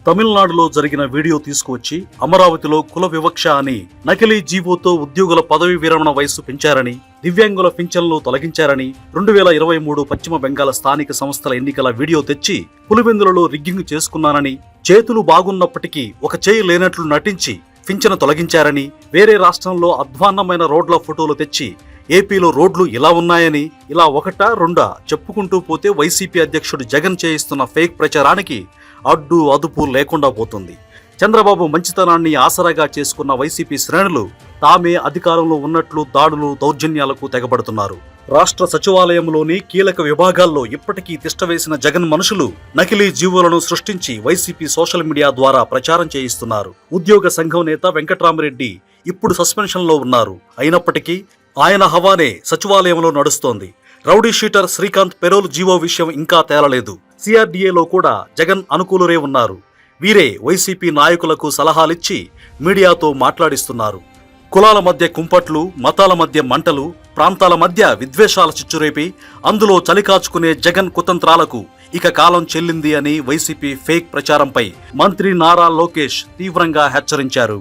తమిళనాడులో జరిగిన వీడియో తీసుకువచ్చి అమరావతిలో కుల వివక్ష అని, నకిలీ జీవోతో ఉద్యోగుల పదవి విరమణ వయస్సు పెంచారని, దివ్యాంగుల పింఛన్లు తొలగించారని, 2023 పశ్చిమ బెంగాల్ స్థానిక సంస్థల ఎన్నికల వీడియో తెచ్చి పులివెందులలో రిగ్గింగ్ చేసుకున్నానని, చేతులు బాగున్నప్పటికీ ఒక చేయి లేనట్లు నటించి పింఛను తొలగించారని, వేరే రాష్ట్రంలో అధ్వాన్నమైన రోడ్ల ఫోటోలు తెచ్చి ఏపీలో రోడ్లు ఇలా ఉన్నాయని, ఇలా ఒకటా రెండా చెప్పుకుంటూ పోతే వైసీపీ అధ్యక్షుడు జగన్ చేయిస్తున్న ఫేక్ ప్రచారానికి అడ్డు అదుపు లేకుండా పోతుంది. చంద్రబాబు మంచితనాన్ని ఆసరాగా చేసుకున్న వైసీపీ శ్రేణులు తామే అధికారంలో ఉన్నట్లు దాడులు దౌర్జన్యాలకు తెగబడుతున్నారు. రాష్ట్ర సచివాలయంలోని కీలక విభాగాల్లో ఇప్పటికీ తిష్టవేసిన జగన్ మనుషులు నకిలీ జీవోలను సృష్టించి వైసీపీ సోషల్ మీడియా ద్వారా ప్రచారం చేయిస్తున్నారు. ఉద్యోగ సంఘం నేత వెంకట్రామిరెడ్డి ఇప్పుడు సస్పెన్షన్లో ఉన్నారు. అయినప్పటికీ ఆయన హవానే సచివాలయంలో నడుస్తోంది. Rowdy sheeter Srikanth parole GO విషయం ఇంకా తేలలేదు. సిఆర్డీఏలో కూడా జగన్ అనుకూలురే ఉన్నారు. వీరే వైసీపీ నాయకులకు సలహాలిచ్చి మీడియాతో మాట్లాడిస్తున్నారు. కులాల మధ్య కుంపట్లు, మతాల మధ్య మంటలు, ప్రాంతాల మధ్య విద్వేషాల చిచ్చురేపి అందులో చలికాచుకునే జగన్ కుతంత్రాలకు ఇక కాలం చెల్లింది అని వైసీపీ ఫేక్ ప్రచారంపై మంత్రి నారా లోకేష్ తీవ్రంగా హెచ్చరించారు.